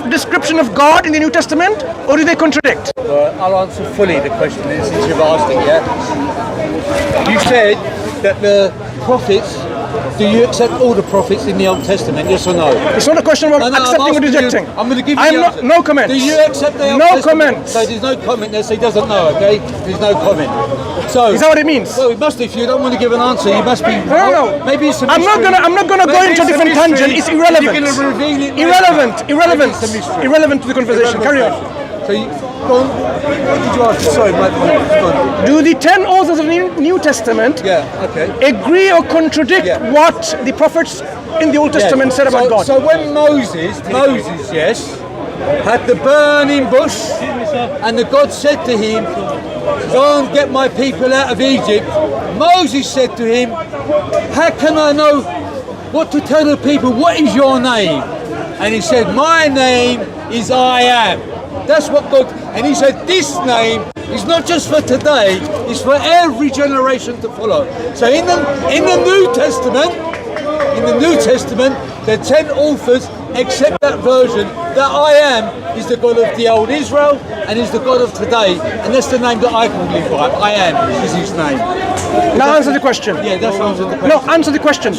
description of God in the New Testament, or do they contradict? I'll answer fully the question since you've asked it, yeah? You said that the prophets, do you accept all the prophets in the Old Testament, yes or no? It's not a question about accepting or rejecting. I'm going to give you the answer. No comment. Do you accept the Old Testament? No comment. So there's no comment there, so he doesn't know, okay? There's no comment. So is that what it means? Well, it must. If you don't want to give an answer, you must be. No. Maybe it's a I'm not gonna go into a different tangent. It's irrelevant. You're going to reveal it. Irrelevant to the conversation. Carry on. So go on. What did you ask? Sorry, go on. Do the 10 authors of the New Testament agree or contradict what the prophets in the Old Testament said about God? So when Moses, yes, had the burning bush, and the God said to him, "Go and get my people out of Egypt," Moses said to him, "How can I know what to tell the people? What is your name?" And he said, "My name is I am." That's what God, and he said, this name is not just for today, it's for every generation to follow. So in the New Testament, the 10 authors accept that version, that I am is the God of the old Israel and is the God of today, and that's the name that I can live by. I am is his name. Now answer the question. Yeah, that's answer the question. No, answer the question.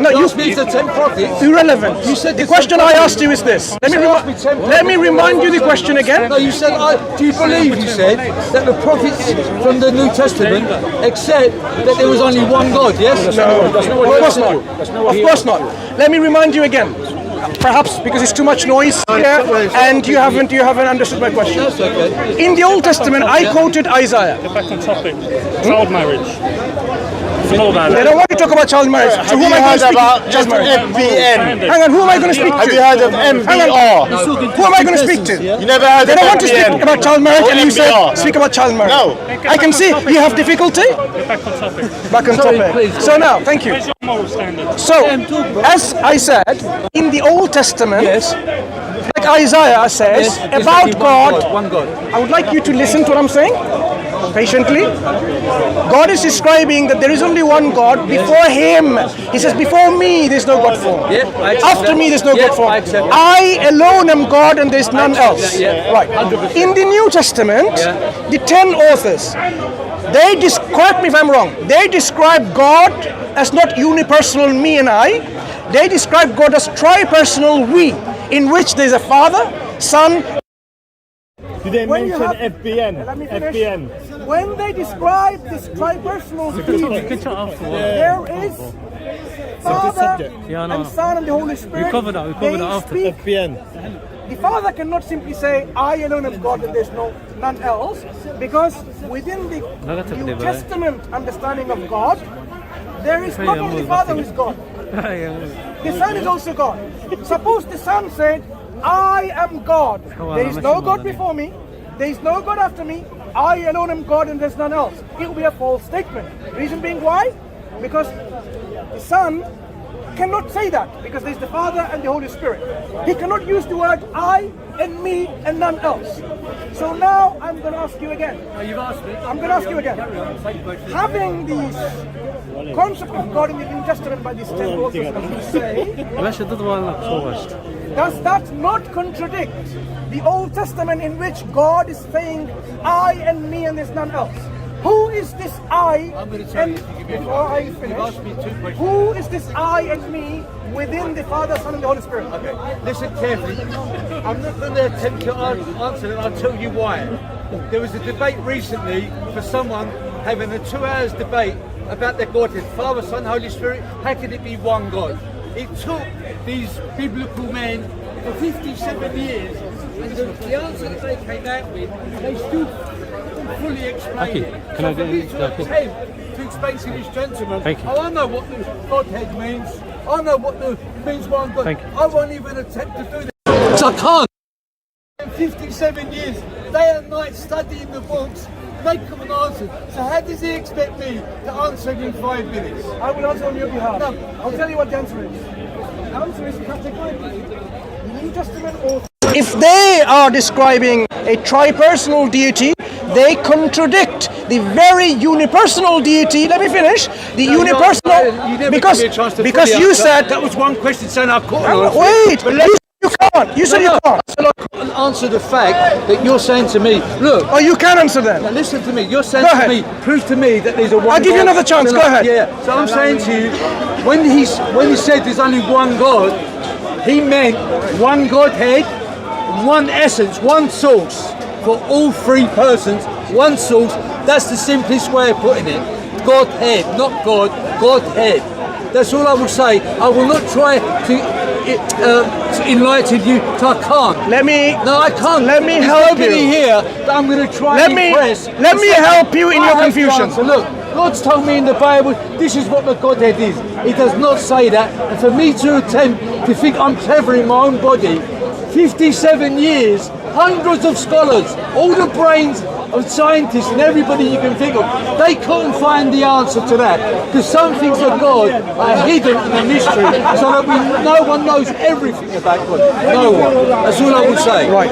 No, you speak the 10 prophets. Irrelevant. You said the question I asked you is this. Let me remind you the question again. No, you said, do you believe, you said, that the prophets from the New Testament accept that there was only one God, yes? No, of course not. Of course not. Let me remind you again. Perhaps because it's too much noise here and you haven't understood my question. That's okay. In the Old Testament, I quoted Isaiah. Get back on topic. Child marriage. They don't want to talk about child marriage. So who am I going to speak to? Child marriage. FBN. Hang on, who am I going to speak to? Have you heard of MBR? Who am I going to speak to? You never heard They of don't want to speak FBN? about child marriage, and you said MBR. speak about child marriage. No. I can see you have difficulty. Get back on topic. Back on topic. So now, thank you. Where's your moral standard? So, as I said, in the Old Testament, like Isaiah says about God, One God. I would like you to listen to what I'm saying patiently. God is describing that there is only one God. Before him, he says, before me there's no God form. After me there's no God form. I alone am God and there's none else. Right. In the New Testament, the 10 authors, they correct me if I'm wrong, they describe God as not unipersonal me and I. They describe God as tripersonal we, in which there's a Father, Son. Did they mention FBN? Let me finish. FBN. When they describe this tripersonal deity, there is Father and Son and the Holy Spirit. We covered that after. FBN. The Father cannot simply say, I alone am God and there's none else, because within the New Testament understanding of God, there is not only the Father who is God. The Son is also God. Suppose the Son said, I am God. There is no God before me. There is no God after me. I alone am God and there's none else. It will be a false statement. Reason being why? Because the Son cannot say that, because there's the Father and the Holy Spirit. He cannot use the word I and me and none else. So now I'm going to ask you again. You've asked me. I'm going to ask you again. Having these concept of God in the New Testament by these 10 authors, as you say, does that not contradict the Old Testament in which God is saying I and me and there's none else? Who is this I and before I finish, who is this I and me within the Father, Son and the Holy Spirit? Okay, listen carefully. I'm not going to attempt to answer it, I'll tell you why. There was a debate recently for someone having a 2 hours debate about their Godhead, Father, Son, Holy Spirit. How can it be one God? It took these biblical men for 57 years, and the answer that they came out with, they still fully explain it. Can I get in? To explain to this gentleman, you. I know what the Godhead means, I know what the means one God. I won't even attempt to do this. Because I can't. 57 years, day and night studying the books, make them an answer. So how does he expect me to answer him in 5 minutes? I will answer on your behalf. No. I'll tell you what the answer is. The answer is categorically the New Testament author. If they are describing a tripersonal deity, they contradict the very unipersonal deity. Let me finish. The unipersonal, because you said that was one question saying I caught. Wait, you can't can't. You said you can't. So I can't answer the fact that you're saying to me, look. Oh, you can answer then. Now listen to me. You're saying Go to ahead. me, prove to me that there's a one. I'll give you God. another chance. So Go ahead. Yeah. So I'm saying to you, when he said there's only one God, he meant one Godhead, one essence, one source for all three persons. One source. That's the simplest way of putting it. Godhead, not God. Godhead. That's all I will say. I will not try to enlighten you. So I can't. No, I can't. Let me There's help nobody you. here that I'm going to try Let and me impress. help you in I your have the confusion. answer. Look, God's told me in the Bible, this is what the Godhead is. He does not say that. And for me to attempt to think I'm clever in my own body, 57 years, hundreds of scholars, all the brains of scientists and everybody you can think of, they couldn't find the answer to that. Because some things of God are hidden in a mystery, so that no one knows everything about God. No one. That's all I would say. Right.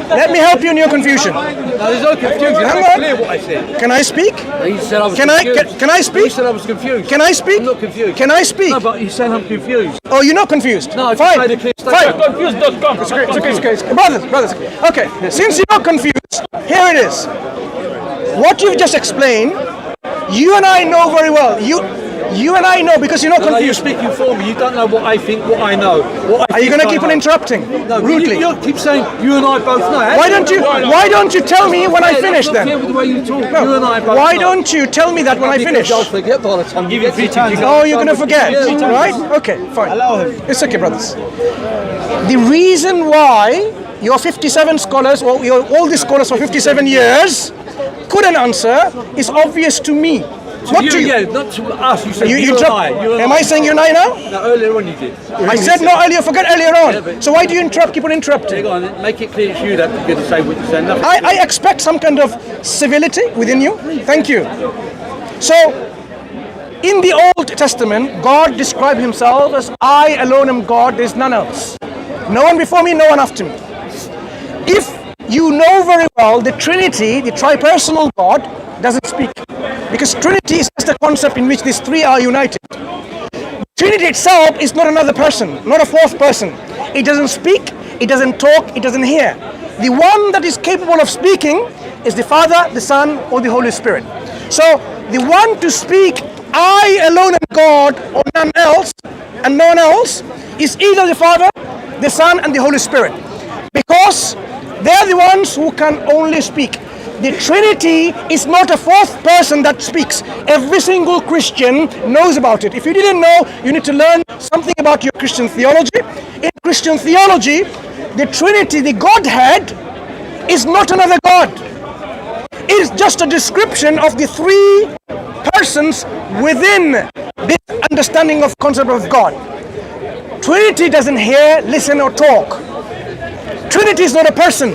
Let me help you in your confusion. No, there's no confusion. Hang It's on. clear what I said. Can I speak? He said I was Can I confused. can I He speak? said I was confused. Can I speak? I'm not confused. Can I speak? No, but you said I'm confused. Oh, you're not confused? No, I just fine. made a clear Fine. statement. Confused.com. It's okay. Brothers. Okay, since you're not confused, here it is. What you've just explained, you and I know very well. You and I know because you're not No, you're confused. speaking for me. You don't know what I think, what I know. Are you going to keep on interrupting No, rudely? You keep saying you and I both know. Why don't you tell me when I finish That's not fair then? with the way you talk. No. You and I both Why know. don't you tell me that when I Because finish? I'll forget by the time you get to your turn. Oh, you're going to forget, Yeah. right? Okay, fine. It's okay, brothers. The reason why your 57 scholars, or all these scholars for 57 years, couldn't answer is obvious to me. Not to you. Yeah, not to us. You said You you and interrupt. I. You and Am I saying you and I now? No, earlier on you did. I said no earlier. Forget earlier on. Yeah, but- So why do you interrupt? Keep on interrupting. Go on, make it clear it's you that you're going to say what you're saying. Nothing. I expect some kind of civility within you. Thank you. So, in the Old Testament, God described himself as I alone am God, there's none else. No one before me, no one after me. If you know very well the Trinity, the tripersonal God, doesn't speak. Because Trinity is just a concept in which these three are united. Trinity itself is not another person, not a fourth person. It doesn't speak, it doesn't talk, it doesn't hear. The one that is capable of speaking is the Father, the Son, or the Holy Spirit. So the one to speak, I alone am God, or none else, and no one else, is either the Father, the Son, and the Holy Spirit. Because they're the ones who can only speak. The Trinity is not a fourth person that speaks. Every single Christian knows about it. If you didn't know, you need to learn something about your Christian theology. In Christian theology, the Trinity, the Godhead, is not another God. It is just a description of the three persons within this understanding of concept of God. Trinity doesn't hear, listen, or talk. Trinity is not a person.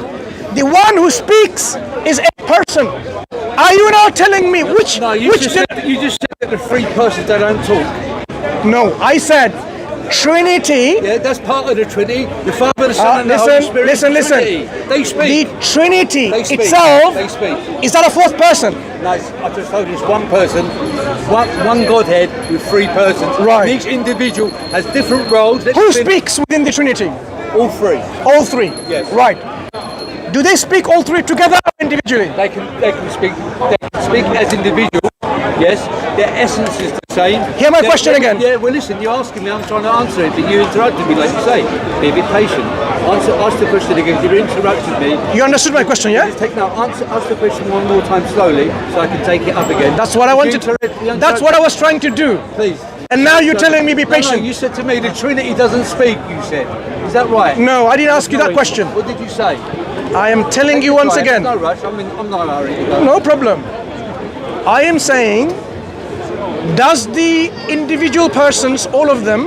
The one who speaks is a person. Are you now telling me which? No, you just said that the three persons they don't talk. No, I said Trinity. Yeah, that's part of the Trinity. The Father, the Son, and the Holy Spirit. Listen. They speak. The Trinity They speak. itself They speak. is that a fourth person? No, I just told you it's one person, one Godhead with three persons. Right. Each individual has different roles. Who speaks within the Trinity? All three. All three. Yes. Right. Do they speak all three together or individually? They can speak. They can speak as individuals. Yes. Their essence is the same. Hear my question again. Yeah. Well, listen. You're asking me. I'm trying to answer it, but you interrupted me, like you say. Be a bit patient. Ask the question again. You interrupted me. You understood my question, yeah? Ask the question one more time slowly, so I can take it up again. That's what I wanted. That's what I was trying to do. Please. And now you're telling me be No, patient. you said to me the Trinity doesn't speak. You said. Is that right? No, I didn't ask you that question. What did you say? I am telling you once again. No rush. I'm not hurrying. No problem. I am saying, does the individual persons, all of them,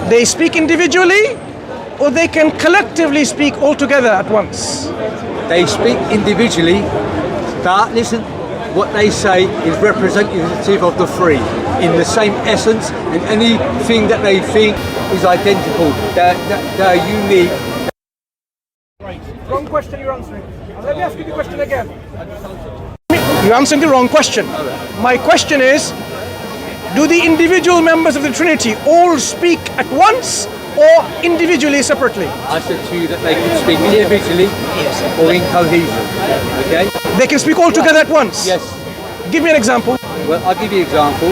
they speak individually or they can collectively speak all together at once? They speak individually, but listen, what they say is representative of the three in the same essence, and anything that they think is identical. They're unique. Wrong question you're answering. Let me ask you the question again. You're answering the wrong question. My question is, do the individual members of the Trinity all speak at once or individually, separately? I said to you that they can speak individually or in cohesion. Okay? They can speak all together at once? Yes. Give me an example. Well, I'll give you an example.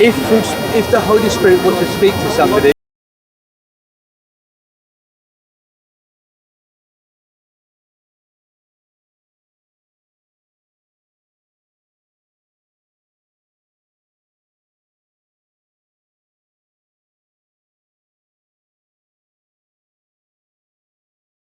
If the Holy Spirit were to speak to somebody